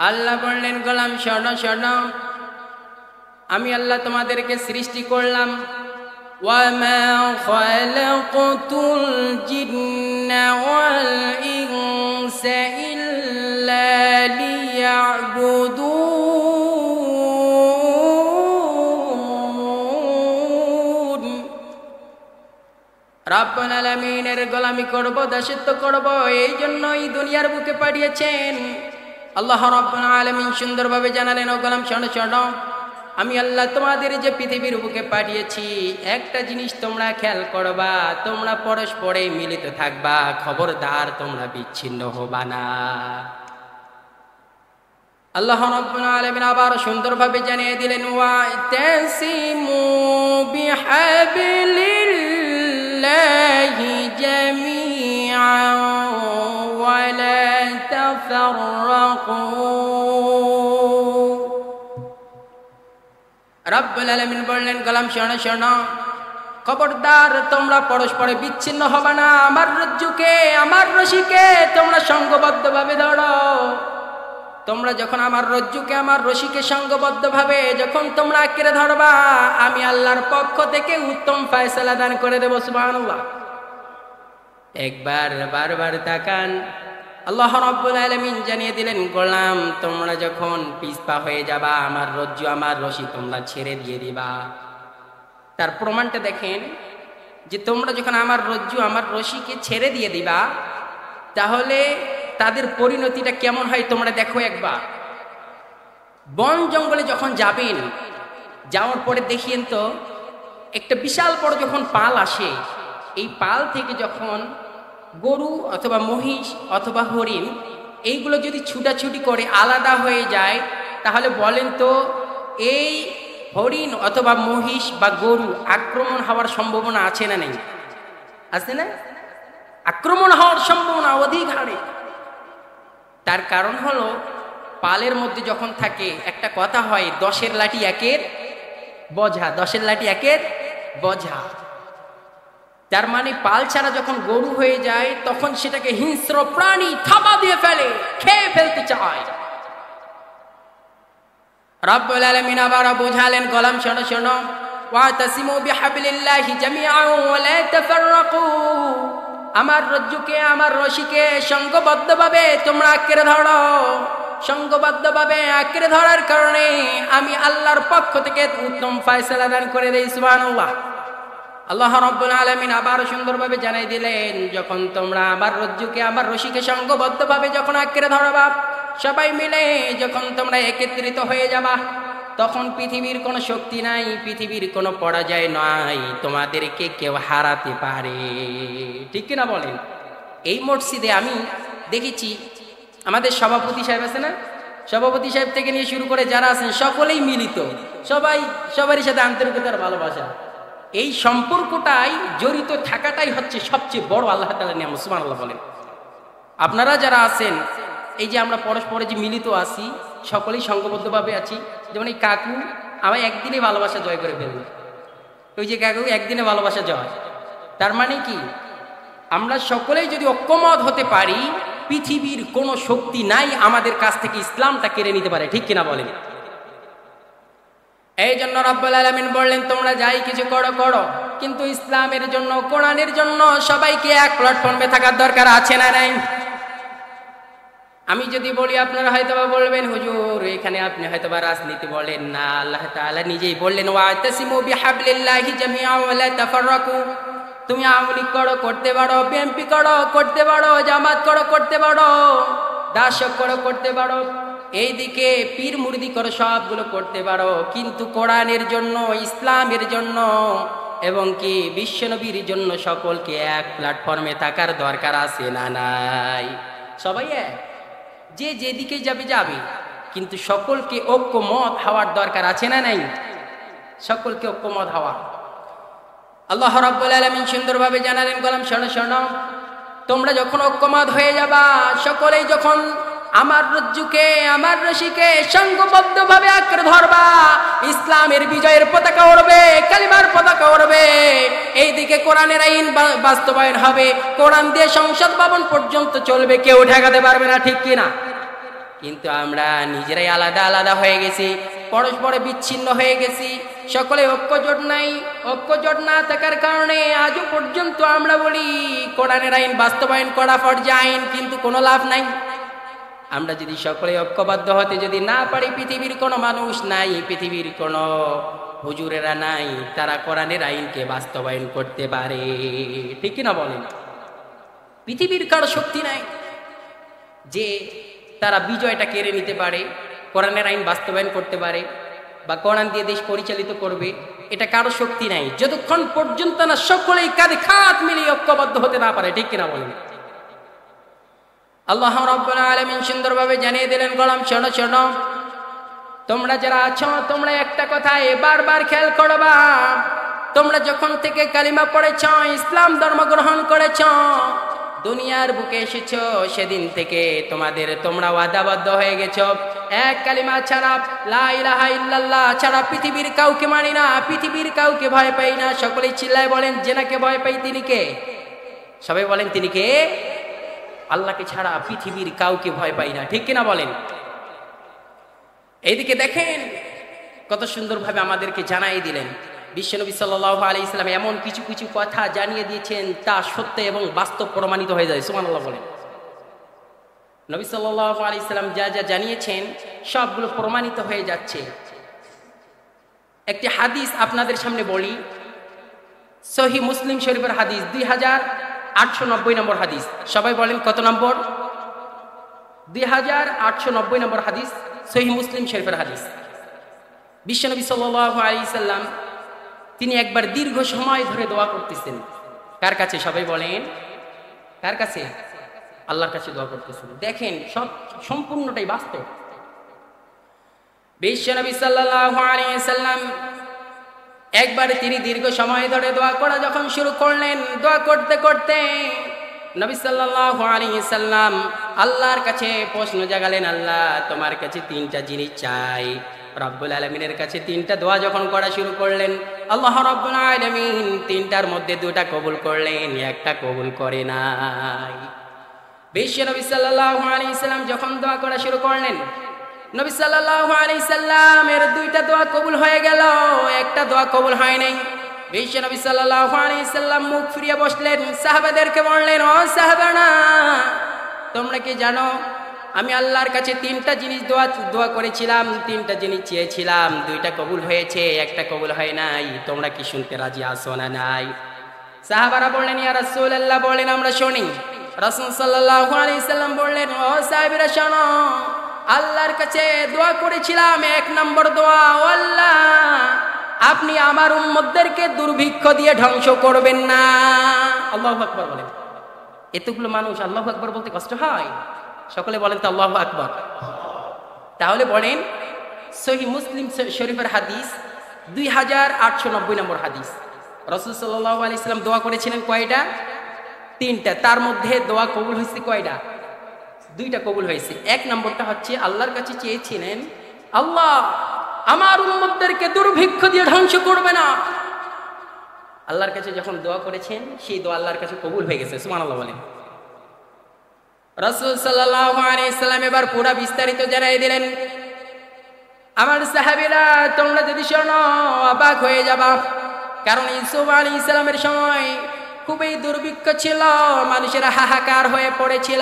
আল্লাহ বললেন, গোলাম শোনো শোনো, আমি আল্লাহ তোমাদেরকে সৃষ্টি করলাম। ওয়ামা খালাকতুল জিন্না ওয়াল ইনসা ইল্লা লিয়াবুদুন। রব্বুল আলামিনের গোলামি করব, দাসত্ব করব, এই জন্যই দুনিয়ার বুকে পাঠিয়েছেন। আল্লাহ রাব্বুল আলামিন সুন্দরভাবে জানালেন, ও গোলাম শোনো শোনো, আমি আল্লাহ তোমাদের যে পৃথিবীর বুকে পাঠিয়েছি, একটা জিনিস তোমরা খেয়াল করবা, তোমরা পরস্পরে মিলিত থাকবা, খবরদার তোমরা বিচ্ছিন্ন হবা না। আল্লাহ রাব্বুল আলামিন আবার সুন্দরভাবে জানিয়ে দিলেন, ওয়াতাসিমু বিহাবলিল্লাহি জামিআন ওয়া লা তাফাররাকু। রব্বুল আলামিন বললেন, গোলাম শোনো শোনো, খবরদার তোমরা পরস্পরে বিচ্ছিন্ন হবে না। আমার রজ্জুকে, আমার রশিকে তোমরা সঙ্গবদ্ধভাবে ধরো। তোমরা যখন আমার রজ্জুকে, আমার রশিকে সঙ্গবদ্ধভাবে যখন তোমরা আঁকড়ে ধরবা, আমি আল্লাহর পক্ষ থেকে উত্তম ফয়সালা দান করে দেব। সুবহানাল্লাহ। একবার বারবার তাকান। আল্লাহ রাব্বুল আলামিন জানিয়ে দিলেন, গোলাম তোমরা যখন পিছপা হয়ে যাবা, আমার রজ্জু, আমার রশি তোমরা ছেড়ে দিয়ে দিবা। তার প্রমাণটা দেখেন, যে তোমরা যখন আমার রজ্জু, আমার রশিকে ছেড়ে দিয়ে দিবা, তাহলে তাদের পরিণতিটা কেমন হয় তোমরা দেখো একবার। বন জঙ্গলে যখন যাবেন, যাওয়ার পরে দেখিয়েন তো একটা বিশাল বড় যখন পাল আসে, এই পাল থেকে যখন গরু অথবা মহিষ অথবা হরিণ এইগুলো যদি ছুটাছুটি করে আলাদা হয়ে যায়, তাহলে বলেন তো এই হরিণ অথবা মহিষ বা গরু আক্রমণ হওয়ার সম্ভাবনা আছে না নেই? আছে না? আক্রমণ হওয়ার সম্ভাবনা অধিক হারে। তার কারণ হলো, পালের মধ্যে যখন থাকে, একটা কথা হয়, 10-এর লাঠি 1-এর বোঝা, 10-এর লাঠি 1-এর বোঝা। তার মানে পাল ছাড়া যখন গরু হয়ে যায়, তখন সেটাকে হিংস্র প্রাণী থাবা দিয়ে ফেলে, খেয়ে ফেলতে চায়। রব্বুল আলামিন আবার বোঝালেন, গোলাম শোনো শোনো, ওয়াতাসিমু বিহাবলিল্লাহি জামিআন ওয়া লা তাফাররাকু। আমার রজ্জুকে, আমার রশিকে সঙ্গবদ্ধভাবে তোমরা আঁকড়ে ধরো। সঙ্গবদ্ধভাবে আঁকড়ে ধরার কারণে আমি আল্লাহর পক্ষ থেকে উত্তম ফয়সালা দান করে দেই। সুবহানাল্লাহ। আল্লাহ রাব্বুল আলামিন আবার সুন্দরভাবে জানাই দিলেন, যখন তোমরা আমার রজ্জুকে, আমার রশিকে সঙ্গবদ্ধভাবে যখন আঁকড়ে ধরবা, সবাই মিলে যখন তোমরা একত্রিত হয়ে যাবা, তখন পৃথিবীর কোনো শক্তি নাই, পৃথিবীর কোনো পরাজয় নাই, তোমাদেরকে কেউ হারাতে পারে। ঠিক কিনা বলেন? এই মসজিদে আমি দেখেছি, আমাদের সভাপতি সাহেব আছে না, সভাপতি সাহেব থেকে নিয়ে শুরু করে যারা আছেন সকলেই মিলিত, সবাই সবারই সাথে আন্তরিকতার ভালোবাসা। এই সম্পর্কটাই, জড়িত থাকাটাই হচ্ছে সবচেয়ে বড় আল্লাহ তাআলার নিয়ামত। সুবহানাল্লাহ বলেন। আপনারা যারা আছেন, এই যে আমরা পরস্পরে যে মিলিত আছি, সকলেই সঙ্গবদ্ধভাবে আছি। যেমন এই কাকু আমায় একদিনে ভালোবাসা জয় করে ফেলবে, ওই যে কাকু একদিনে ভালোবাসা জয়। তার মানে কি, আমরা সকলেই যদি ঐক্যমত হতে পারি, পৃথিবীর কোনো শক্তি নাই আমাদের কাছ থেকে ইসলামটা কেড়ে নিতে পারে। ঠিক কিনা বলেন? এই জন্য রব্বুল আলামিন বললেন, তোমরা যাই কিছু করো করো, কিন্তু ইসলামের জন্য, কোরআনের জন্য সবাইকে এক প্ল্যাটফর্মে থাকার দরকার আছে না নাই? আমি যদি বলি, আপনারা হয়তোবা বলবেন, হুজুর এখানে আপনি হয়তোবা রাজনীতি বলেন না। আল্লাহ তাআলা নিজেই বললেন, ওয়াতাসিমু বিহাবলিল্লাহি জামিআন ওয়া লা তাফাররাকু। তুমি আওয়ামী লীগ করো, করতে পারো, বিএনপি করো, করতে পারো, জামাত করো, করতে পারো, দাসক করো, করতে পারো, এইদিকে পীর মুরিদি করো, সবগুলো করতে পারো, কিন্তু কোরআনের জন্য, ইসলামের জন্য এবং কি বিশ্বনবীর জন্য সকলকে এক প্ল্যাটফর্মে থাকার দরকার আছে না নাই? সবাই এক, যে যেদিকে যাবে যাবে, কিন্তু সকলকে ঐক্যমত হওয়ার দরকার আছে না নাই? সকলকে ঐক্যমত হওয়া। আল্লাহ রাব্বুল আলামিন সুন্দরভাবে জানালেন, গোলাম শোনো শোনো, তোমরা যখন ঐক্যমত হয়ে যাবা, সকলেই যখন আমার রজ্জুকে, আমার রশিকে সঙ্গবদ্ধভাবে আঁকড়ে ধরবা, ইসলামের বিজয়ের পতাকা উড়বে, কালিমার পতাকা উড়বে, এইদিকে কোরআনের আইন বাস্তবায়ন হবে, কোরআন দিয়ে সংসদ ভবন পর্যন্ত চলবে, কেউ ঠেকাতে পারবে না। ঠিক কিনা? কিন্তু আমরা নিজেরাই আলাদা আলাদা হয়ে গেছি, পরস্পরে বিচ্ছিন্ন হয়ে গেছি, সকলে ঐক্যজোট নাই। ঐক্যজোট না থাকার কারণে আজও পর্যন্ত আমরা বলি কোরআনের আইন বাস্তবায়ন করা ফরজে আইন, কিন্তু কোনো লাভ নাই। আমরা যদি সকলে ঐক্যবদ্ধ হতে যদি না পারি, পৃথিবীর কোনো মানুষ নাই, পৃথিবীর কোনো হুজুরেরা নাই, তারা কোরআনের আইনকে বাস্তবায়ন করতে পারে। ঠিক কিনা বলেন? পৃথিবীর কারো শক্তি নাই যে তারা বিজয়টা কেড়ে নিতে পারে, কোরআনের আইন বাস্তবায়ন করতে পারে বা কোরআন দিয়ে দেশ পরিচালিত করবে, এটা কারো শক্তি নাই, যতক্ষণ পর্যন্ত না সকলেই কাঁধে কাঁধ মিলিয়ে ঐক্যবদ্ধ হতে না পারে। ঠিক কিনা বলেন? আল্লাহ রাব্বুল আলামিন সুন্দরভাবে জানিয়ে দিলেন, গোলাম শোনো শোনো, তোমরা যারা আছো তোমরা একটা কথা বারবার খেয়াল করবা, তোমরা যখন থেকে কালিমা পড়েছ, ইসলাম ধর্ম গ্রহণ করেছ, দুনিয়ার বুকে এসেছ, সেদিন থেকে তোমরা ওয়াদাবদ্ধ হয়ে গেছো, এক কালিমা ছাড়া, লা ইলাহা ইল্লাল্লাহ ছাড়া পৃথিবীর কাউকে মানি না, পৃথিবীর কাউকে ভয় পাই না। সকলেই চিল্লায় বলেন, জেনাকে ভয় পাই তিনি কে? সবাই বলেন তিনি কে? আল্লাহকে ছাড়া পৃথিবীর কাউকে ভয় পাই না। ঠিক কিনা বলেন? এইদিকে দেখেন কত সুন্দরভাবে আমাদেরকে জানাই দিলেন। বিশ্বনবী সাল্লাল্লাহু আলাইহি সাল্লাম এমন কিছু কিছু কথা জানিয়ে দিয়েছেন, তা সত্য এবং বাস্তব প্রমাণিত হয়ে যায়। সুবহানাল্লাহ বলেন। নবী সাল্লাল্লাহু আলাইহি সাল্লাম যা যা জানিয়েছেন সবগুলো প্রমাণিত হয়ে যাচ্ছে। একটি হাদিস আপনাদের সামনে বলি, সহিহ মুসলিম শরীফের হাদিস, 2890 নম্বর হাদিস। সবাই বলেন কত নম্বর? 2890 নম্বর হাদিস, সহিহ মুসলিম শরীফের হাদিস। বিশ্বনবী সাল্লাল্লাহু আলাইহি সাল্লাম তিনি একবার দীর্ঘ সময় ধরে দোয়া করতেছেন। কার কাছে? সবাই বলেন কার কাছে? আল্লাহর কাছে দোয়া করতেছেন। দেখেন সব সম্পূর্ণটাই বাস্তব। বিশ্বনবী সাল্লাল্লাহু আলাইহি সাল্লাম একবার তিনি দীর্ঘ সময় ধরে দোয়া করা যখন শুরু করলেন, দোয়া করতে করতে নবী সাল্লাল্লাহু আলাইহি সাল্লাম আল্লাহর কাছে প্রশ্ন জাগালেন, আল্লাহ তোমার কাছে তিনটা জিনিস চাই। রব্বুল আলামিনের কাছে তিনটা দোয়া যখন করা শুরু করলেন, আল্লাহ রব্বুল আলামিন তিনটার মধ্যে দুটা কবুল করলেন, একটা কবুল করে নাই। বিশ্ব নবী সাল্লাল্লাহু আলাইহি সাল্লাম যখন দোয়া করা শুরু করলেন, নবী সাল্লাল্লাহু আলাইহি সাল্লামের দুইটা দোয়া কবুল হয়ে গেল, একটা দোয়া কবুল হয় নাই। বিশ্ব নবী সাল্লাল্লাহু আলাইহি সাল্লাম মুখ ফিরিয়ে বসলেন, সাহাবাদেরকে বললেন, ও সাহাবানা, তোমরা কি জানো আমি আল্লাহর কাছে তিনটা জিনিস দোয়া করেছিলাম, তিনটা জিনিস চেয়েছিলাম, দুইটা কবুল হয়েছে, একটা কবুল হয় নাই। তোমরা কি শুনতে রাজি আছো না নাই? সাহাবারা বললেন, ইয়া রাসূলুল্লাহ, বলেন আমরা শুনি। রাসূল সাল্লাল্লাহু আলাইহি সাল্লাম বললেন, ও সাহাবীরা শোনো, আল্লাহর কাছে দোয়া করেছিলাম এক নম্বর দোয়া, ও আল্লাহ আপনি আমার উম্মতদেরকে দুর্ভিক্ষ দিয়ে ধ্বংস করবেন না। আল্লাহু আকবার বলেন। এতগুলো মানুষ আল্লাহু আকবার বলতে কষ্ট হয়? সকলে বলেন তো আল্লাহু আকবার। তাহলে বলেন, সহিহ মুসলিম শরীফের হাদিস, 2890 নম্বর হাদিস। রাসূল সাল্লাল্লাহু আলাইহি সাল্লাম দোয়া করেছিলেন কয়টা? তিনটা। তার মধ্যে দোয়া কবুল হয়েছে কয়টা? দুইটা কবুল হয়েছে। এক নম্বরটা হচ্ছে আল্লাহর কাছে চেয়েছিলেন, আল্লাহ আমার উম্মতদেরকে দুর্ভিক্ষ দিয়ে ধ্বংস করবে না। আল্লাহর কাছে যখন দোয়া করেছেন, সেই দোয়া আল্লাহর কাছে কবুল হয়ে গেছে। সুবহানাল্লাহ বলেন। রাসূল সাল্লাল্লাহু আলাইহি সাল্লাম এবার পুরা বিস্তারিত জানাই দিলেন। আমার সাহাবীরা তোমরা যদি শোনো অবাক হয়ে যাবা, কারণ ইউসুফ আলাইহিস সালামের সময় খুবই দুর্ভিক্ষ ছিল, মানুষেরা হাহাকার হয়ে পড়েছিল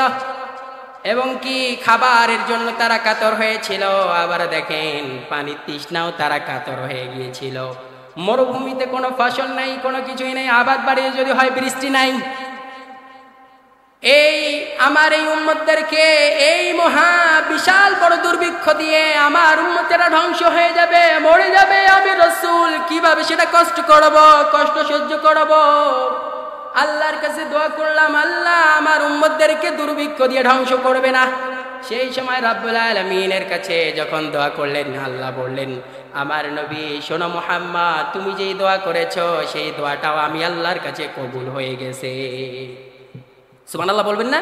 এবং কি খাবারের জন্য তারা কাতর হয়েছিল। আবার দেখেন পানির তৃষ্ণাও তারা কাতর হয়ে গিয়েছিল। মরুভূমিতে কোনো ফসল নাই, কোনো কিছুই নেই, আবাদ বাড়ি যদি হয় বৃষ্টি নাই। এই আমার এই উম্মতদেরকে এই মহা বিশাল বড় দুর্ভিক্ষ দিয়ে আমার উম্মতেরা ধ্বংস হয়ে যাবে, মরে যাবে। আমি রাসূল কিভাবে সেটা কষ্ট সহ্য করব? আল্লাহর কাছে দোয়া করলাম, আল্লাহ আমার উম্মতদেরকে দুর্ভিক্ষ দিয়ে ধ্বংস করবে না। সেই সময় রাব্বুল আলামিনের কাছে যখন দোয়া করলেন, আল্লাহ বললেন, আমার নবী শোনো মুহাম্মদ, তুমি যেই দোয়া করেছো সেই দোয়াটাও আমি আল্লাহর কাছে কবুল হয়ে গেছে। সুবহানাল্লাহ বলবেন না?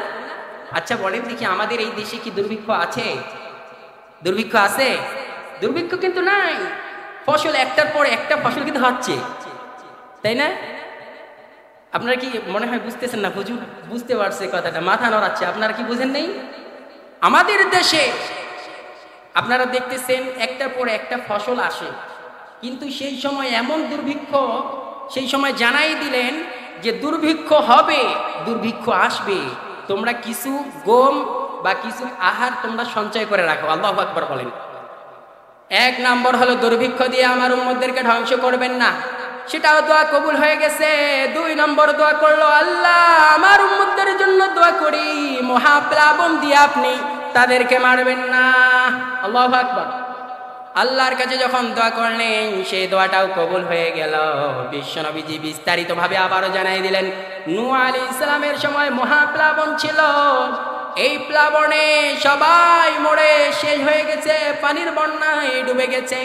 আচ্ছা বলেন দেখি, আমাদের এই দেশে কি দুর্ভিক্ষ আছে? দুর্ভিক্ষ আছে? দুর্ভিক্ষ কিন্তু নাই। ফসল একটার পর একটা ফসল কিন্তু হচ্ছে, তাই না? আপনারা কি মনে হয় বুঝতেছেন না? হুজুর বুঝতে পারছে কথাটা, মাথা নড়াচ্ছে। আপনারা কি বুঝেন নেই? আমাদের দেশে আপনারা দেখতেছেন একটার পর একটা ফসল আসে, কিন্তু সেই সময় এমন দুর্ভিক্ষ, সেই সময় জানাই দিলেন যে দুর্ভিক্ষ হবে, দুর্ভিক্ষ আসবে, তোমরা কিছু গম বা কিছু আহার তোমরা সঞ্চয় করে রাখো। আল্লাহু আকবার বলেন। এক নম্বর হলো দুর্ভিক্ষ দিয়ে আমার উম্মতদেরকে ধ্বংস করবেন না, সেটাও দোয়া কবুল হয়ে গেছে। 2 নম্বর দোয়া করলো, আল্লাহ আমার উম্মতদের জন্য দোয়া করি মহাপ্লাবন দিয়ে আপনি তাদেরকে মারবেন না। আল্লাহু আকবার। আল্লাহর কাছে যখন দোয়া করলেন সেই দোয়াটাও কবুল হয়ে গেল। বিশ্বনবীজি বিস্তারিতভাবে আবারও জানাই দিলেন, নূহ আলাইহিস সালামের সময় মহাপ্লাবন ছিল, এই প্লাবনে সবাই মরে শেষ হয়ে গেছে, পানির বন্যায় ডুবে গেছে।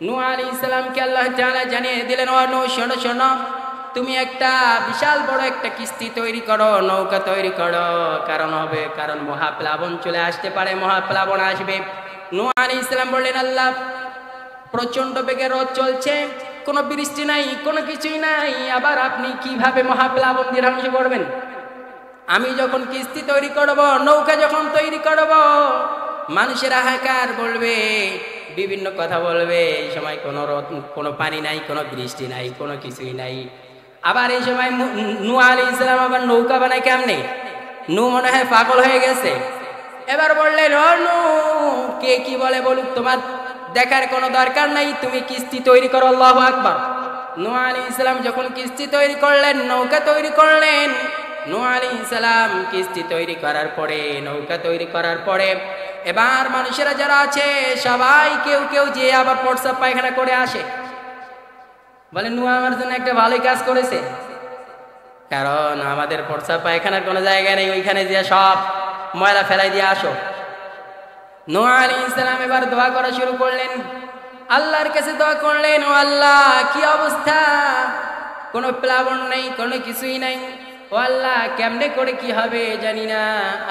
নূহ আলাইহিস সালামকে আল্লাহ তাআলা জানিয়ে দিলেন, ও নূহ শোনো শোনো, তুমি একটা বিশাল বড় একটা কিস্তি তৈরি করো, নৌকা তৈরি করো, কারণ মহাপ্লাবন চলে আসতে পারে, মহাপ্লাবন আসবে। নূহ আলাইহিস সালাম বললেন, আল্লাহ প্রচন্ড বেগে রোদ চলছে, কোনো বৃষ্টি নাই, কোনো কিছুই নাই, আবার আপনি কিভাবে মহাপ্লাবন দিয়ে ধ্বংস করবেন? আমি যখন কিস্তি তৈরি করব, নৌকা যখন তৈরি করব, মানুষের হাহাকার বলবে, বিভিন্ন কথা বলবে, এই সময় কোনো রোদ, কোনো পানি নাই, কোনো বৃষ্টি নাই, কোনো কিছুই নাই। আবার এই সময় নূহ আলাইহিস সালাম আবার নৌকা বানায় কেমনে? নূহ মনে হয় পাগল হয়ে গেছে। এবার বললেন, ও নূহ, কে কি বলে বলুক, তোমার দেখার কোনো দরকার নাই, তুমি কিস্তি তৈরি করো। আল্লাহু আকবার। নূহ আলাইহিস সালাম যখন কিস্তি তৈরি করলেন, নৌকা তৈরি করলেন, নূহ আলাইহিস সালাম কিস্তি তৈরি করার পরে, নৌকা তৈরি করার পরে, এবার মানুষেরা যারা আছে সবাই কেউ কেউ যে আবার প্রস্রাব পায়খানা করে আসে, বলে নূহ আমার জন্য একটা ভালোই কাজ করেছে, কারণ আমাদের প্রস্রাব পায়খানার কোনো জায়গা নেই, ওইখানে যে সব ময়লা ফেলাই দিয়ে আসো। নূহ আলাইহিস সালাম এবার দোয়া করা শুরু করলেন, আল্লাহর কাছে দোয়া করলেন, ও আল্লাহ কি অবস্থা, কোনো প্লাবন নেই, কোনো কিছুই নাই, ও আল্লাহ কেমনে করে কি হবে জানি না।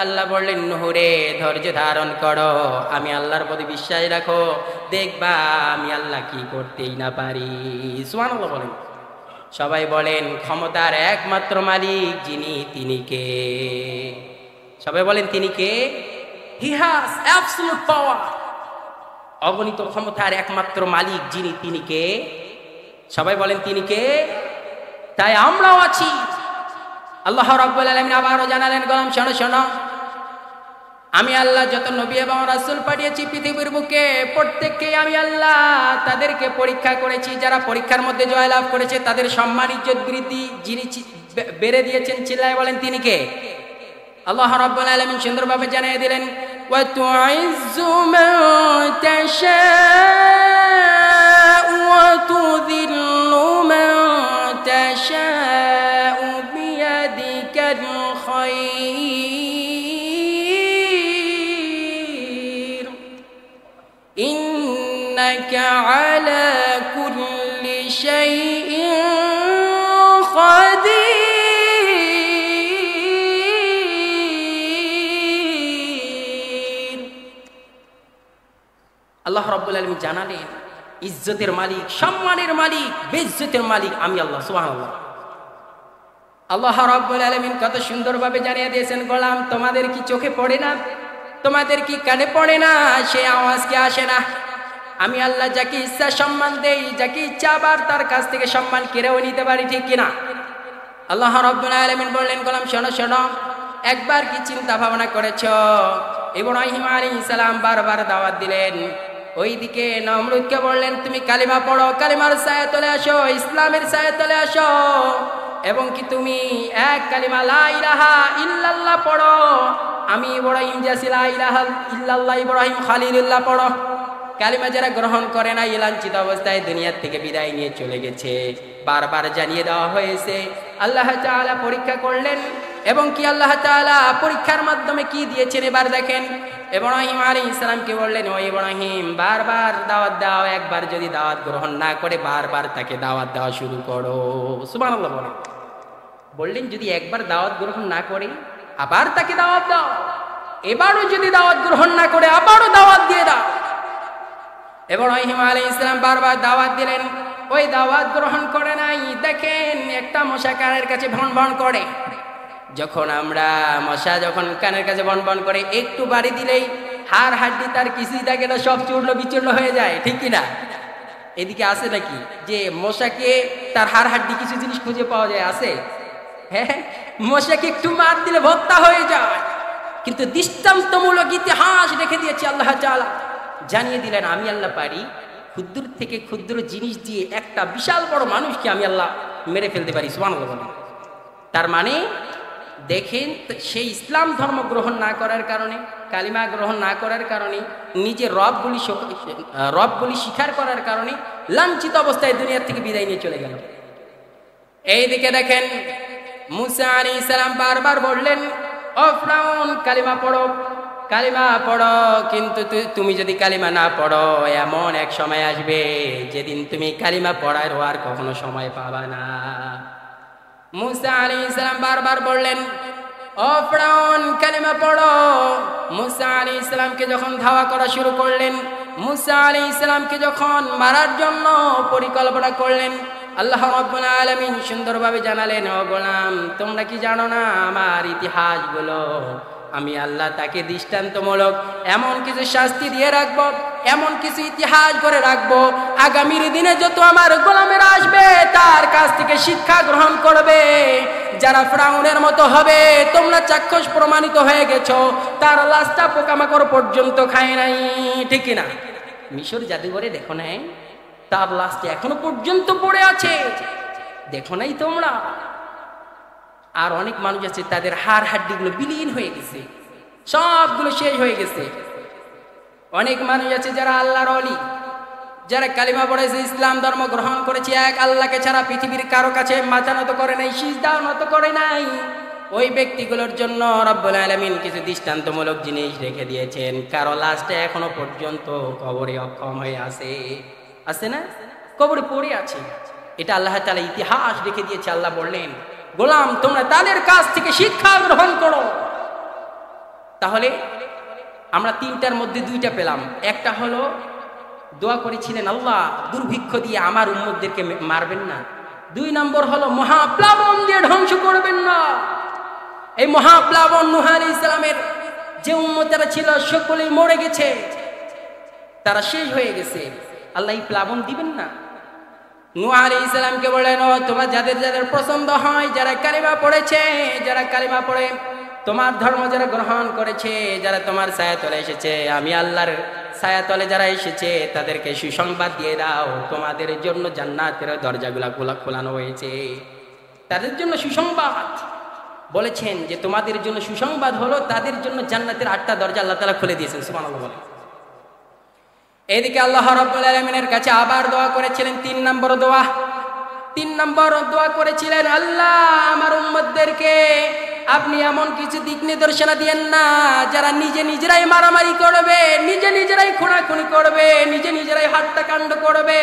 আল্লাহ বললেন, নূহ রে ধৈর্য ধারণ করো, আমি আল্লাহর প্রতি বিশ্বাস রাখো, দেখবা আমি আল্লাহ কি করতেই না পারি। সুবহানাল্লাহ বলেন। সবাই বলেন, ক্ষমতার একমাত্র মালিক যিনি, তিনি কে? সবাই বলেন, তিনি কে? হি হ্যাজ অ্যাবসলিউট পাওয়ার। অগণিত ক্ষমতার একমাত্র মালিক যিনি, তিনি কে? সবাই বলেন, তিনি কে? তাই আমরাও আছি। আল্লাহ রাব্বুল আলামিন আবারও জানালেন, গোলাম শোনো শোনো, আমি আল্লাহ যত নবী এবং রাসূল পাঠিয়েছি পৃথিবীর বুকে, প্রত্যেককেই আমি আল্লাহ তাদেরকে পরীক্ষা করেছি। যারা পরীক্ষার মধ্যে জয়লাভ করেছে তাদের সম্মান ইজ্জত বৃদ্ধি যিনি বেড়ে দিয়েছেন, চিল্লায় বলেন, তিনি কে? আল্লাহ রাব্বুল আলামিন সুন্দরভাবে জানিয়ে দিলেন, ওয়া তুইজ্জু মান তাশাউ ওয়া তুযিল্লু মান তাশাউ বিয়াদিকাল খায়র ইন্নাকা আলা কুল্লি শাইইন কাদির। আল্লাহ রাব্বুল আলামিন জানালেন, ইজ্জতের মালিক, সম্মানের মালিক, বেইজ্জতের মালিক আমি আল্লাহ। সুবহানাল্লাহ। আল্লাহ রাব্বুল আলামিন কত সুন্দরভাবে জানিয়ে দিয়েছেন, গোলাম তোমাদের কি চোখে পড়ে না, তোমাদের কি কানে পড়ে না, সে আওয়াজ কি আসে না? আমি আল্লাহ যাকে ইচ্ছা সম্মান দেই, যাকে ইচ্ছা আবার তার কাছ থেকে সম্মান কেড়েও নিতে পারি, ঠিক কিনা? আল্লাহ রাব্বুল আলামিন বললেন, গোলাম শোনো শোনো, একবার কি চিন্তা ভাবনা করেছো, ইব্রাহিম আলাইহিস সালাম বারবার দাওয়াত দিলেন, ওইদিকে নমরুদকে বললেন, তুমি কালিমা পড়ো, কালিমার ছায়া তলে আসো, ইসলামের ছায়া তলে আসো, এবং কি তুমি এক কালিমা লা ইলাহা ইল্লাল্লাহ পড়ো, আমি ইব্রাহিম জাসি লা ইলাহা ইল্লাল্লাহ ইব্রাহিম খলিলুল্লাহ পড়ো। কালিমা যারা গ্রহণ করে না, লাঞ্ছিত অবস্থায় দুনিয়ার থেকে বিদায় নিয়ে চলে গেছে। বারবার জানিয়ে দেওয়া হয়েছে। আল্লাহ তাআলা পরীক্ষা করলেন, এবং কি আল্লাহ তাআলা পরীক্ষার মাধ্যমে কি দিয়েছেন এবার দেখেন। ইব্রাহিম আলাইহিস সালামকে বললেন, ও ইব্রাহিম বারবার দাওয়াত দাও, একবার যদি দাওয়াত গ্রহণ না করে বারবার তাকে দাওয়াত দেওয়া শুরু করো। সুবহানাল্লাহ বলেন। বললেন, যদি একবার দাওয়াত গ্রহণ না করে আবার তাকে দাওয়াত দাও, এবারও যদি দাওয়াত গ্রহণ না করে আবারও দাওয়াত দিয়ে দাও। ইব্রাহিম আলাইহিস সালাম বারবার দাওয়াত দিলেন, ওই দাওয়াত গ্রহণ করে নাই। দেখেন, একটা মশা কানের কাছে ভন ভন করে, যখন আমরা মশা যখন কানের কাছে ভন ভন করে একটু বাড়ি দিলেই হাড় হাড্ডি তার কিছুই থাকে না, সব চূর্ণ বিচূর্ণ হয়ে যায়, ঠিক কিনা? এদিকে আছে নাকি যে মশাকে তার হাড় হাড্ডি কিছু জিনিস খুঁজে পাওয়া যায়? আছে? হ্যাঁ, মশাকে একটু মার দিলে ভর্তা হয়ে যায়। কিন্তু দৃষ্টান্তমূলক ইতিহাস রেখে দিয়েছে আল্লাহ তাআলা, জানিয়ে দিলেন আমি আল্লাহ পারি ক্ষুদ্র থেকে ক্ষুদ্র জিনিস দিয়ে একটা বিশাল বড় মানুষকে আমি আল্লাহ মেরে ফেলতে পারি। সুবহানাল্লাহ বলেন। তার মানে দেখেন, সেই ইসলাম ধর্ম গ্রহণ না করার কারণে, কালিমা গ্রহণ না করার কারণে, নিজের রবগুলি স্বীকার করার কারণে লাঞ্ছিত অবস্থায় দুনিয়ার থেকে বিদায় নিয়ে চলে গেল। এইদিকে দেখেন মুসা আলাইহিস সালাম বারবার বললেন, ও ফিরআউন কালিমা পড়ো, কালিমা পড়ো, কিন্তু তুমি যদি কালিমা না পড়ো এমন এক সময় আসবে যেদিন তুমি কালিমা পড়ার আর কখনো সময় পাবা না। মুসা আলাইহিস সালাম বারবার বললেন, ও ফিরআউন কালিমা পড়ো। মুসা আলাইহিস সালামকে যখন ধাওয়া করা শুরু করলেন, মুসা আলাইহিস সালামকে যখন মারার জন্য পরিকল্পনা করলেন, আল্লাহ রাব্বুল আলামিন সুন্দরভাবে জানালেন, ও গোলাম তোমরা কি জানো না আমার ইতিহাসগুলো? আমি আল্লাহ তাকে দৃষ্টান্তমূলক এমন কিছু শাস্তি দিয়ে রাখবো, এমন কিছু ইতিহাস করে রাখবো, আগামীর দিনে যত আমার গোলামেরা আসবে তার কাছ থেকে শিক্ষা গ্রহণ করবে। যারা ফিরআউনের মতো হবে তোমরা চাক্ষুষ প্রমাণিত হয়ে গেছো, তার লাশটা পোকামাকড় পর্যন্ত খায় নাই, ঠিক না? মিশর জাদুঘরে দেখো নাই তার লাশটা এখনো পর্যন্ত পড়ে আছে, দেখো নাই তোমরা? আর অনেক মানুষ আছে তাদের হাড় হাড্ডিগুলো বিলীন হয়ে গেছে, সবগুলো শেষ হয়ে গেছে। অনেক মানুষ আছে যারা আল্লাহর ওলি, যারা কালিমা পড়েছে, ইসলাম ধর্ম গ্রহণ করেছে, এক আল্লাহকে ছাড়া পৃথিবীর কারো কাছে মাথা নত করে নাই, সিজদাও নত করে নাই। ওই ব্যক্তিগুলোর জন্য রব্বুল আলামিন কিছু দৃষ্টান্তমূলক জিনিস রেখে দিয়েছেন। কারো লাশটা এখনো পর্যন্ত কবরে অক্ষম হয়ে আছে না, কবরে পড়ে আছে। এটা আল্লাহ তাআলা ইতিহাস রেখে দিয়েছে। আল্লাহ বললেন, গোলাম তোমরা তাদের কাছ থেকে শিক্ষা গ্রহণ করো। তাহলে আমরা তিনটার মধ্যে দুইটা পেলাম। একটা হলো দোয়া করেছিলেন আল্লাহ দুর্ভিক্ষ দিয়ে আমার উম্মতদেরকে মারবেন না। 2 নম্বর হলো মহাপ্লাবন দিয়ে ধ্বংস করবেন না। এই মহাপ্লাবন নূহ আলাইহিস সালামের যে উম্মতেরা ছিল সকলেই মরে গেছে, তারা শেষ হয়ে গেছে, আল্লাহ এই প্লাবন দিবেন না। নূহ আলাইহিস সালামকে বললেন, ও তোমার যাদের যাদের পছন্দ হয়, যারা কালিমা পড়েছে, যারা কালিমা পড়ে তোমার ধর্ম যারা গ্রহণ করেছে, যারা তোমার ছায়াতলে এসেছে, আমি আল্লাহর ছায়াতলে যারা এসেছে তাদেরকে সুসংবাদ দিয়ে দাও, তোমাদের জন্য জান্নাতের দরজাগুলা খোলানো হয়েছে। তাদের জন্য সুসংবাদ বলেছেন যে তোমাদের জন্য সুসংবাদ হলো তাদের জন্য জান্নাতের 8টা দরজা আল্লাহ তাআলা খুলে দিয়েছেন। সুবহানাল্লাহ। এদিকে আল্লাহ রাব্বুল আলামিনের কাছে আবার দোয়া করেছিলেন, 3 নম্বর দোয়া করেছিলেন, আল্লাহ আমার উম্মতদেরকে আপনি এমন কিছু দিক নির্দেশনা দিয়েন না যারা নিজেরাই মারামারি করবে, নিজেরাই খুনাখুনি করবে, নিজেরাই হত্যাকাণ্ড করবে,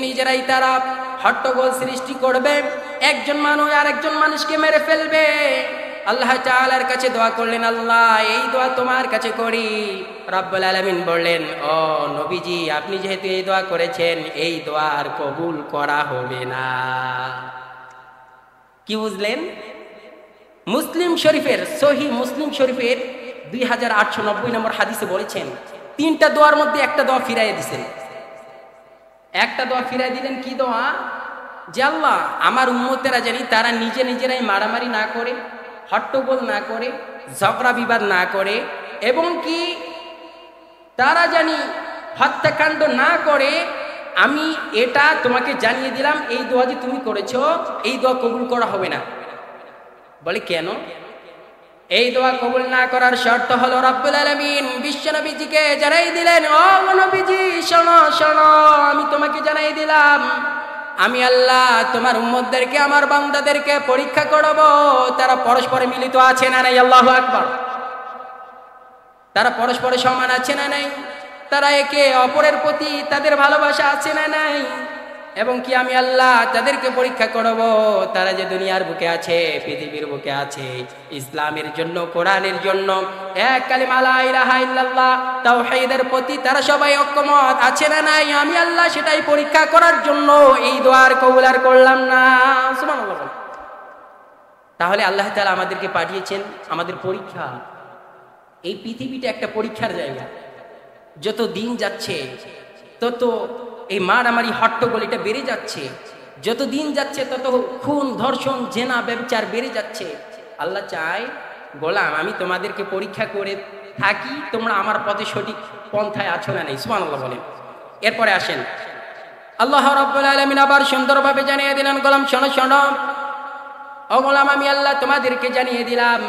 নিজেরাই তারা হট্টগোল সৃষ্টি করবে, একজন মানুষ আরেকজন মানুষকে মেরে ফেলবে। আল্লাহ তাআলার কাছে দোয়া করলেন, আল্লাহ এই দোয়া তোমার কাছে করি। রব্বুল আলামিন বললেন, ও নবীজি আপনি যেহেতু এই দোয়া করেছেন, এই দোয়া আর কবুল করা হবে না। কি বুঝলেন? মুসলিম শরীফের সহিহ মুসলিম শরীফের 2890 নম্বর হাদিসে বলেছেন, 3টা দোয়ার মধ্যে একটা দোয়া ফিরাইয়া দিয়েছেন। একটা দোয়া ফিরাই দিলেন, কি দোয়া? যে আল্লাহ আমার উম্মতেরা জানি তারা নিজেরাই মারামারি না করে, হট্টগোল না করে, ঝগড়া বিবাদ না করে, এবং কি তারা জানি হত্যাকাণ্ড না করে। আমি এটা তোমাকে জানিয়ে দিলাম, এই দোয়া যে তুমি করেছো এই দোয়া কবুল করা হবে না। বলে কেন? এই দোয়া কবুল না করার শর্ত হলো রব্বুল আলামিন বিশ্বনবীজিকে জানাই দিলেন, ও নবীজি শোনো, আমি তোমাকে জানাই দিলাম আমি আল্লাহ তোমার উম্মতদেরকে, আমার বান্দাদেরকে পরীক্ষা করব, তারা পরস্পরে মিলিত আছে না নাই? আল্লাহু আকবার। তারা পরস্পরে সমান আছে না নাই? তারা একে অপরের প্রতি তাদের ভালোবাসা আছে না নাই? এবং কি আমি আল্লাহ তাদেরকে পরীক্ষা করব, তারা যে দুনিয়ার বুকে আছে, পৃথিবীর বুকে আছে, ইসলামের জন্য, কোরআনের জন্য, এক কালিমা লা ইলাহা ইল্লাল্লাহ তাওহীদের প্রতি তারা সবাই ঐক্যমত আছে না নাই? আমি আল্লাহ সেটাই পরীক্ষা করার জন্য এই দোয়ার কবুল আর করলাম না। সুবহানাল্লাহ। তাহলে আল্লাহ তাআলা আমাদেরকে পাঠিয়েছেন আমাদের পরীক্ষা। এই পৃথিবীটা একটা পরীক্ষার জায়গা। যত দিন যাচ্ছে তত এই মারামারি হট্টগোল এটা বেড়ে যাচ্ছে, যত দিন যাচ্ছে তত খুন ধর্ষণ জেনা ব্যভিচার বেড়ে যাচ্ছে। আল্লাহ চায় গোলাম আমি তোমাদেরকে পরীক্ষা করে থাকি তোমরা আমার পথে সঠিক পন্থায় আছো না নেই। সুবহানাল্লাহ বলেন। এরপরে আসেন আল্লাহ রাব্বুল আলামিন আবার সুন্দরভাবে জানিয়ে দিলেন গোলাম শোনো শোনো ও গোলাম আমি আল্লাহ তোমাদেরকে জানিয়ে দিলাম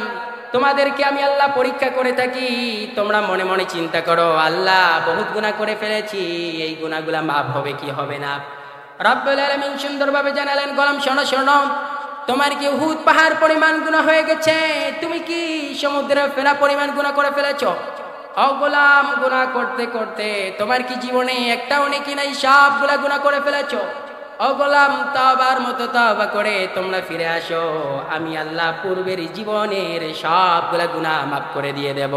তোমাদেরকে আমি আল্লাহ পরীক্ষা করে থাকি। তোমরা মনে মনে চিন্তা করো আল্লাহ বহুত গুনাহ করে ফেলেছি, এই গুনাহগুলা মাফ হবে কি হবে না। রাব্বুল আলামিন সুন্দরভাবে জানালেন গোলাম শোনো শোনো তোমার কি উহুদ পাহাড় পরিমাণ গুনাহ হয়ে গেছে? তুমি কি সমুদ্রের ফেনা পরিমাণ গুনাহ করে ফেলেছো? ও গোলাম গুনাহ করতে করতে তোমার কি জীবনে একটাও নেকি নাই, সবগুলা গুনাহ করে ফেলেছো? ও গোলাম তওবার মতো তওবা করে তোমরা ফিরে আসো, আমি আল্লাহ পূর্বের জীবনের সবগুলা গুনাহ মাফ করে দিয়ে দেব।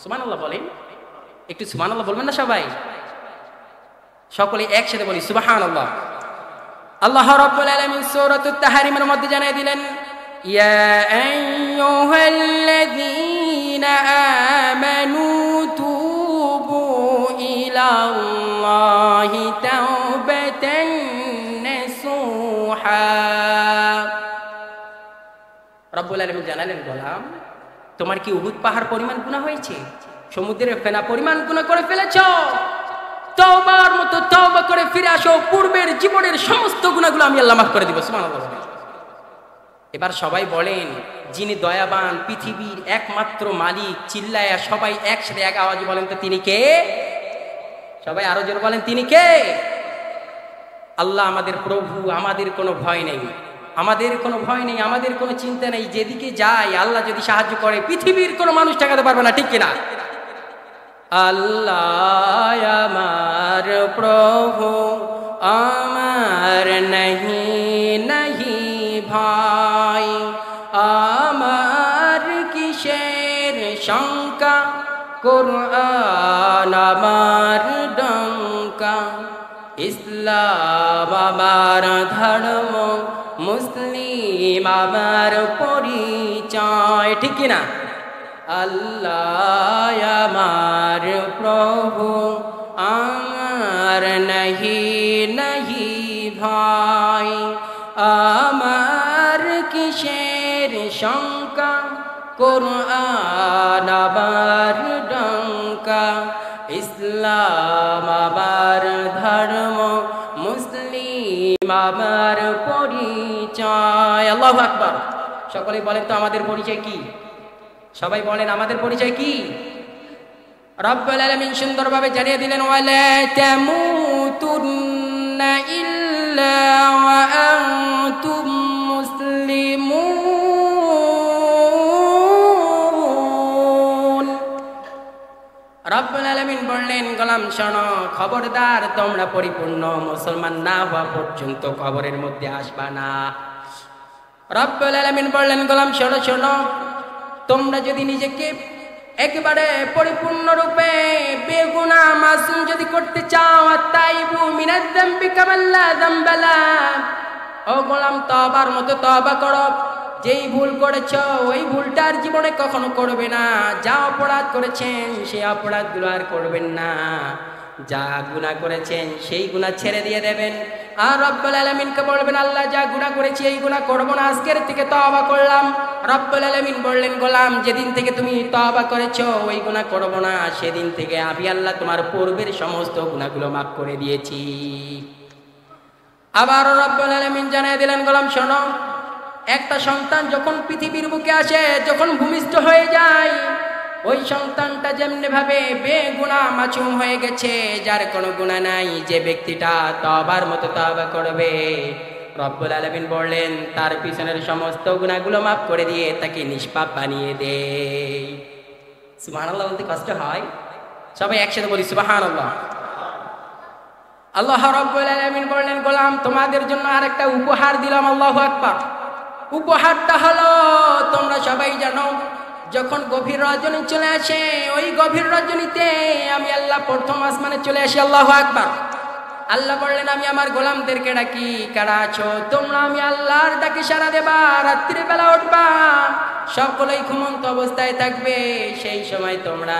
সুবহানাল্লাহ বলেন। একটু সুবহানাল্লাহ বলবেন না সবাই? সকলে একসাথে বলি সুবহানাল্লাহ। আল্লাহ রাব্বুল আলামিন সূরাতুত তাহরিমের মধ্যে জানিয়ে দিলেন ইয়া আইয়ুহাল্লাযীনা আমানু তুবু ইলাল্লাহি তাওবাতান নাসুহা। রাব্বুল আলামিন জানালেন গোলাম তোমার কি উহুদ পাহাড় পরিমাণ গুনাহ হয়েছে, সমুদ্রের ফেনা পরিমাণ গুনাহ করে ফেলেছো? তওবার মতো তওবা করে ফিরে আসো, পূর্বের জীবনের সমস্ত গুনাহগুলো আমি আল্লাহ মাফ করে দিব। সুবহানাল্লাহ। এবার সবাই বলেন যিনি দয়াবান পৃথিবীর একমাত্র মালিক, চিল্লায়া সবাই একসাথে এক আওয়াজে বলেন তো তিনি কে? সবাই আরো জোরে বলেন তিনি কে? আল্লাহ আমাদের প্রভু। আমাদের কোনো ভয় নেই, আমাদের কোনো ভয় নেই, আমাদের কোনো চিন্তা নেই। যেদিকে যাই আল্লাহ যদি সাহায্য করে পৃথিবীর কোনো মানুষ ঠেকাতে পারবে না, ঠিক কিনা? আল্লাহ আমার প্রভু, আমার নাহি নাহি ভাই, আমার কিসের শঙ্কা, কুরআন আমার ডঙ্কা, ইসলাম আমার ধর্ম, মুসলিম আমার পরিচয়, ঠিক কিনা? আল্লাহ আমার প্রভু, আমার নাহি নাহি ভাই, আমার কিসের শঙ্কা, কুরআন আমার ডঙ্কা, ইসলাম আমার ধর্ম, মুসলিম আমার পরিচয়। আল্লাহু আকবার। সকলে বলেন তো আমাদের পরিচয় কি? সবাই বলেন আমাদের পরিচয় কি? রব্বুল আলামিন সুন্দরভাবে জানিয়ে দিলেন ওয়ালা তামুতুন্না ইল্লা ওয়া আনতুম মুসলিমুন। রব্বুল আলামিন বললেন গোলাম শোনো খবরদার তোমরা পরিপূর্ণ মুসলমান না হওয়া পর্যন্ত কবরের মধ্যে আসবা না। রব্বুল আলামিন বললেন গোলাম শোনো শোনো তোমরা যদি নিজেকে একেবারে পরিপূর্ণ রূপে বেগুনাহ মাসুম যদি করতে চাও, আতাইবু মিনাজ যামবি কামাল্লা যামবালা, ও গোলাম তওবার মতো তওবা করো। যেই ভুল করেছো ওই ভুলটার জীবনে কখনো করবে না। যা অপরাধ করেছেন সেই অপরাধগুলো আর করবেন না। যা গুনাহ করেছেন সেই গুনাহ ছেড়ে দিয়ে দেবেন। আর রব্বুল আলামিনকে বলবেন আল্লাহ যা গুনাহ করেছি এই গুনাহ করব না, আজকের থেকে তওবা করলাম। রব্বুল আলামিন বললেন গোলাম যেদিন থেকে তুমি তওবা করেছো ওই গুনাহ করব না, সেদিন থেকে আমি আল্লাহ তোমার পূর্বের সমস্ত গুনাহগুলো মাফ করে দিয়েছি। আবার রব্বুল আলামিন জানিয়ে দিলেন গোলাম শোনো একটা সন্তান যখন পৃথিবীর বুকে আসে, যখন ভূমিষ্ঠ হয়ে যায়, ওই সন্তানটা যেমনি ভাবে বেগুনাহ মাসুম হয়ে গেছে, যার কোনো গুনাহ নাই, যে ব্যক্তিটা তওবার মতো তওবা করবে রব্বুল আলামিন বললেন তার পিছনের সমস্ত গুনাহগুলো মাফ করে দিয়ে তাকে নিষ্পাপ বানিয়ে দেয়। সুবহানাল্লাহ বলতে কষ্ট হয়? সবাই একসাথে বলি সুবহানাল্লাহ। আল্লাহ রাব্বুল আলামিন বললেন গোলাম তোমাদের জন্য আরেকটা উপহার দিলাম। আল্লাহু আকবার। উপহারটা হলো তোমরা সবাই জানো যখন গভীর রজনী চলে আসে, ওই গভীর রজনীতে আমি আল্লাহ প্রথম আসমানে চলে আসি। আল্লাহু আকবার। আল্লাহ বললেন আমি আমার গোলামদেরকে ডাকি, কারা আছো তোমরা? আমি আল্লাহর ডাকে সাড়া দেবা, রাত্রিবেলা উঠবা, সকলেই ঘুমন্ত অবস্থায় থাকবে। সেই সময় তোমরা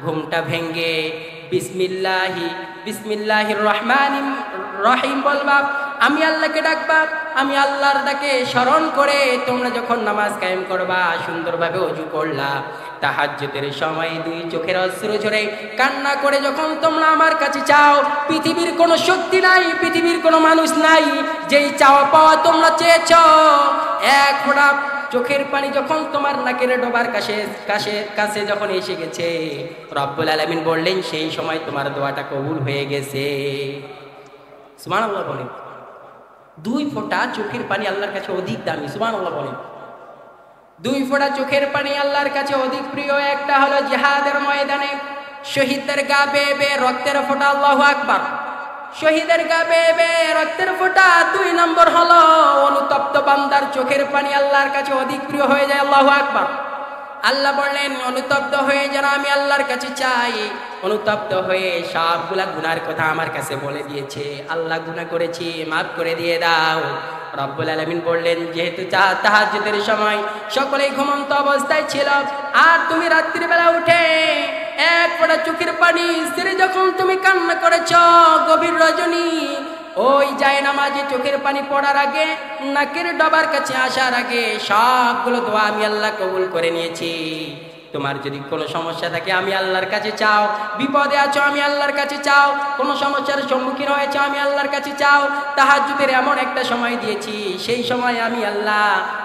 ঘুমটা ভেঙ্গে বিসমিল্লাহির রহমানির রহিম বলবা, আমি আল্লাহকে ডাকবা। আমি আল্লাহর ডাকে স্মরণ করে তোমরা যখন নামাজ কায়েম করবা, সুন্দরভাবে ওযু করলা, তাহাজ্জুদের সময় দুই চোখের অশ্রু ঝরে কান্না করে যখন তোমরা আমার কাছে চাও, পৃথিবীর কোনো শক্তি নাই, পৃথিবীর কোনো মানুষ নাই যেই চাওয়া পাওয়া তোমরা চেয়েছ, এক ফোঁটা চোখের পানি যখন তোমার নাকের ডোবার কাছে যখন এসে গেছে, রব্বুল আলামিন বললেন সেই সময় তোমার দোয়াটা কবুল হয়ে গেছে। সুবহানাল্লাহ বলেন। দুই ফোঁটা চোখের পানি আল্লাহর কাছে অধিক দামি। সুবহানাল্লাহ বলেন। দুই ফোঁটা চোখের পানি আল্লাহর কাছে অধিক প্রিয়। একটা হলো জিহাদের ময়দানে শহীদদের গা বেয়ে বেয়ে রক্তের ফোঁটা, আল্লাহু আকবার, শহীদের গা বেয়ে বেয়ে রক্তের ফোঁটা। দুই নম্বর হলো অনুতপ্ত বান্দার চোখের পানি আল্লাহর কাছে অধিক প্রিয় হয়ে যায়, আল্লাহু আকবার। আল্লাহ বললেন অনুতপ্ত হয়ে যেন আমি আল্লাহর কাছে চাই। অনুতপ্ত হয়ে সবগুলা গুনার কথা আমার কাছে বলে দিয়েছে, আল্লাহ গুনাহ করেছি, মাফ করে দিয়ে দাও। রব্বুল আলামিন বললেন যেহেতু তাহাজ্জুদের সময় সকলেই ঘুমন্ত অবস্থায় ছিল, আর তুমি রাত্রিবেলা উঠে এক ফোঁটা চোখের পানি ছেড়ে যখন তুমি কান্না করেছ গভীর রজনী, ওই জায়নামাজে চোখের পানি পড়ার আগে, নাকের ডবার কাছে আসার আগে সবগুলো দোয়া আমি আল্লাহ কবুল করে নিয়েছি। তোমার যদি কোনো সমস্যা থাকে আমি আল্লাহর কাছে চাও, বিপদে আছো আমি আল্লাহর কাছে চাও, কোনো সমস্যার সম্মুখীন হয়েছে আমি আল্লাহর কাছে চাও। তাহাজ্জুদের এমন একটা সময় দিয়েছি, সেই সময় আমি আল্লাহ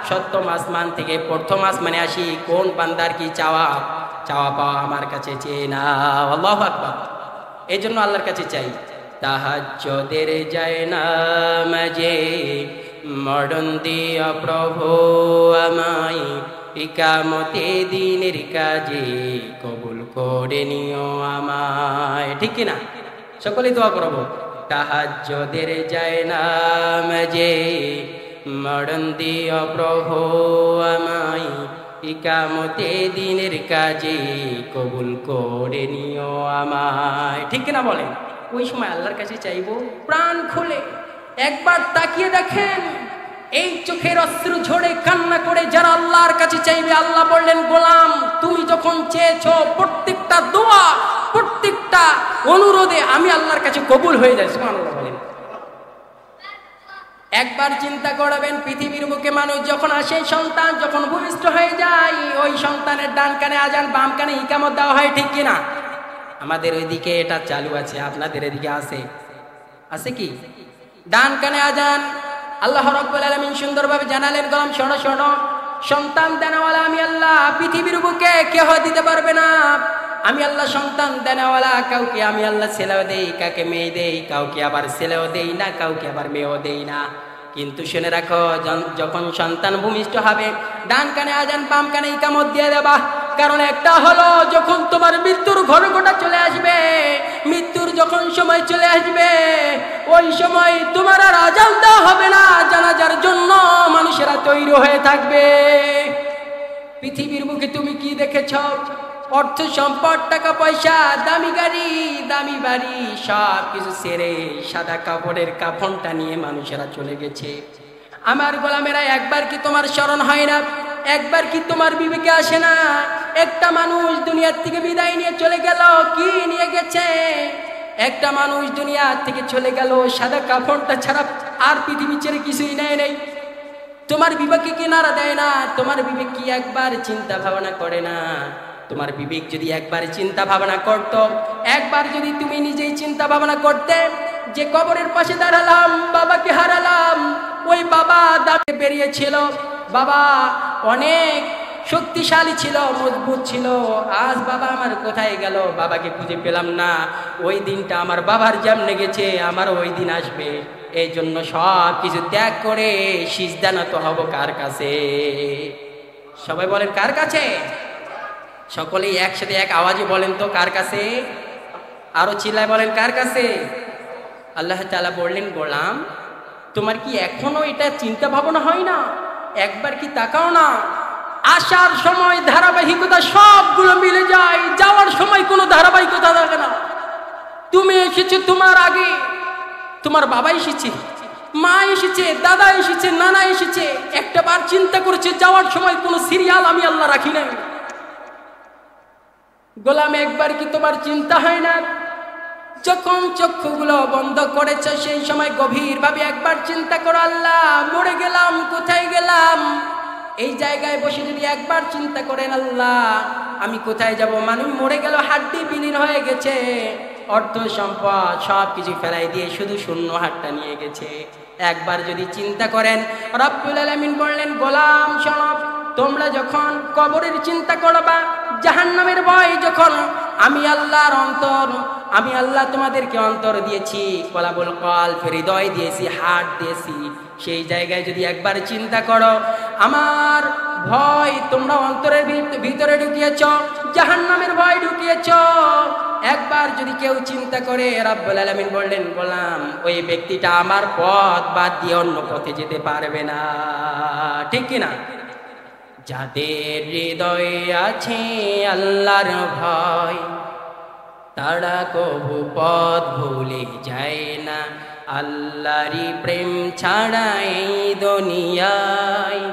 সপ্তম আসমান থেকে প্রথম আসমানে আসি, কোন বান্দার কি চাওয়া পাওয়া আমার কাছে চেয়ে নাও। আল্লাহু আকবার। এই জন্য আল্লাহর কাছে চাই। তাহাজ্জুদের জায়নামাজে মরণ দিও প্রভু আমায়, ইকামতে দিনের কাজে কবুল করে নিও আমায়। ঠিক কিনা? সকলেই দোয়া করব। তাহাজ্জুদের জায়নামাজে মরণ দিও প্রভু আমায়, ইকামতে দিনের কাজে কবুল করে নিও আমায়। ঠিক কিনা বলেন? ওই সময় আল্লাহর কাছে চাইবো প্রাণ খুলে। একবার তাকিয়ে দেখেন, এই চোখের অশ্রু ঝরে কান্না করে যারা আল্লাহর কাছে চাইবে, আল্লাহ বললেন গোলাম তুমি যখন চেয়েছো প্রত্যেকটা দোয়া, প্রত্যেকটা অনুরোধে আমি আল্লাহর কাছে কবুল হয়ে যায়। সুবহানাল্লাহ বলেন। একবার চিন্তা করবেন, পৃথিবীর বুকে মানুষ যখন আসে, সন্তান যখন ভূমিষ্ঠ হয়ে যায়, ওই সন্তানের ডান কানে আজান, বাম কানে ইকামত দেওয়া হয়। ঠিক কিনা? আমাদের ওইদিকে এটা চালু আছে, আপনাদের এদিকে আছে কি? ডান কানে আজান। আল্লাহ রাব্বুল আলামিন সুন্দরভাবে জানালেন গোলাম শোনো শোনো, সন্তান দেনওয়ালা আমি আল্লাহ, পৃথিবীর বুকে কেউ দিতে পারবে না। আমি আল্লাহ সন্তান দেনওয়ালা, কাউকে আমি আল্লাহ ছেলেও দেই, কাকে মেয়ে দেই, কাউকে আবার ছেলেও দেই না, কাউকে আবার মেয়েও দেই না। কিন্তু শুনে রাখো, যখন সন্তান ভূমিষ্ঠ হবে ডান কানে আজান, বাম কানে ইকামত দিয়ে দেবা। কারণ একটা হলো যখন তোমার মৃত্যুর ঘটনা চলে আসবে, মৃত্যুর যখন সময় চলে আসবে, ওই সময় তোমার আর আজান দেওয়া হবে না, জানাজার জন্য মানুষেরা তৈরি হয়ে থাকবে। পৃথিবীর বুকে তুমি কি দেখেছ? অর্থ সম্পদ, টাকা পয়সা, দামি গাড়ি, দামি বাড়ি, সব কিছু ছেড়ে সাদা কাপড়ের কাফনটা নিয়ে মানুষেরা চলে গেছে। আমার গোলামেরা, একবার কি তোমার স্মরণ হয় না? একবার কি তোমার বিবেকে আসে না? একটা মানুষ দুনিয়ার থেকে বিদায় নিয়ে চলে গেল, কি নিয়ে গেছে? একটা মানুষ দুনিয়ার থেকে চলে গেল সাদা কাফনটা ছাড়া, আর পৃথিবী ছেড়ে কিছুই নেই। তোমার বিবেকে কি নাড়া দেয় না? তোমার বিবেক কি একবার চিন্তা ভাবনা করে না? তোমার বিবেক যদি একবার চিন্তা ভাবনা করত, একবার যদি তুমি নিজেই চিন্তা ভাবনা করতে যে কবরের পাশে দাঁড়ালাম, বাবাকে হারালাম, ওই বাবা দাঁড়িয়ে বেরিয়েছিল, বাবা অনেক শক্তিশালী ছিল, মজবুত ছিল, আজ বাবা আমার কোথায় গেল, বাবাকে খুঁজে পেলাম না। ওই দিনটা আমার বাবার যেমনে গেছে আমার ওই দিন আসবে। এই জন্য সব কিছু ত্যাগ করে সিজদা নত হব কার কাছে? সবাই বলেন কার কাছে? সকলেই একসাথে এক আওয়াজে বলেন তো কার কাছে? আরো চিল্লায় বলেন কার কাছে? আল্লাহ তাআলা বললেন গোলাম তোমার কি এখনো এটা চিন্তা ভাবনা হয় না? একবার কি তাকাও না, আসার সময় ধারাবাহিকতা সবগুলো মিলে যায়, যাওয়ার সময় কোনো ধারাবাহিকতা থাকে না। তুমি এসেছো তোমার আগে, তোমার বাবা এসেছে, মা এসেছে, দাদা এসেছে, নানা এসেছে, একটা বার চিন্তা করেছে যাওয়ার সময় কোনো সিরিয়াল আমি আল্লাহ রাখি নাই? গোলাম একবার কি তোমার চিন্তা হয় না? যখন চক্ষুগুলো বন্ধ করেছ সেই সময় গভীরভাবে একবার চিন্তা করো, আল্লাহ মরে গেলাম, কোথায় গেলাম? এই জায়গায় বসে যদি একবার চিন্তা করেন, আল্লাহ আমি কোথায় যাব? মানুষ মরে গেল, হাড্ডি বিলীন হয়ে গেছে, অর্থ সম্পদ সব কিছু ফেলাই দিয়ে শুধু শূন্য হাতটা নিয়ে গেছে। একবার যদি চিন্তা করেন, রব্বুল আলামিন বললেন, গোলাম শোনো, তোমরা যখন কবরের চিন্তা করবা, জাহান্নামের ভয় যখন, আমি আল্লাহ তোমাদেরকে অন্তর দিয়েছি, কলাবুল কলব হৃদয় দিয়েছি, হার্ট দিয়েছি, সেই জায়গায় যদি একবার চিন্তা করো, আমার ভয় তোমরা অন্তরের ভিতরে ঢুকিয়েছ, জাহান্নামের ভয় ঢুকিয়েছ, একবার যদি কেউ চিন্তা করে, রব্বুল আলামিন বললেন, গোলাম ওই ব্যক্তিটা আমার পথ বাদ দিয়ে অন্য পথে যেতে পারবে না। ঠিক কিনা? যাদের হৃদয়ে আছে আল্লাহর ভয়, তারা কবু পথ ভুলে যায় না। আল্লাহরই প্রেম ছাড়া এই দুনিয়ায়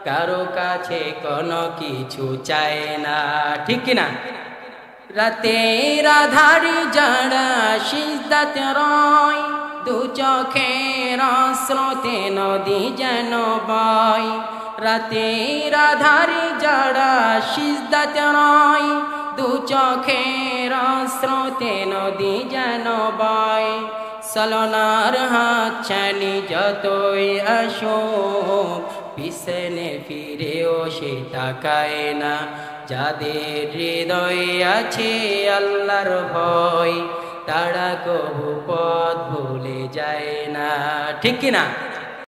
কারো কাছে কোনো কিছু চায় না। ঠিক কিনা? রাতের আধারে যারা সিজদাতে রয়, দু চোখের স্রোতে নদী যেন বয়। রাতের আধারে যারা সিজদাতে রয়, দু চোখের স্রোতে নদী যেন বয়। সলনার হাত ছানি যতই আসো, পিছনে ফিরেও সে তাকায় না। যাদের হৃদয়ে আছে আল্লাহর ভয়, তারা কবু পথ ভুলে যায় না। ঠিক কিনা?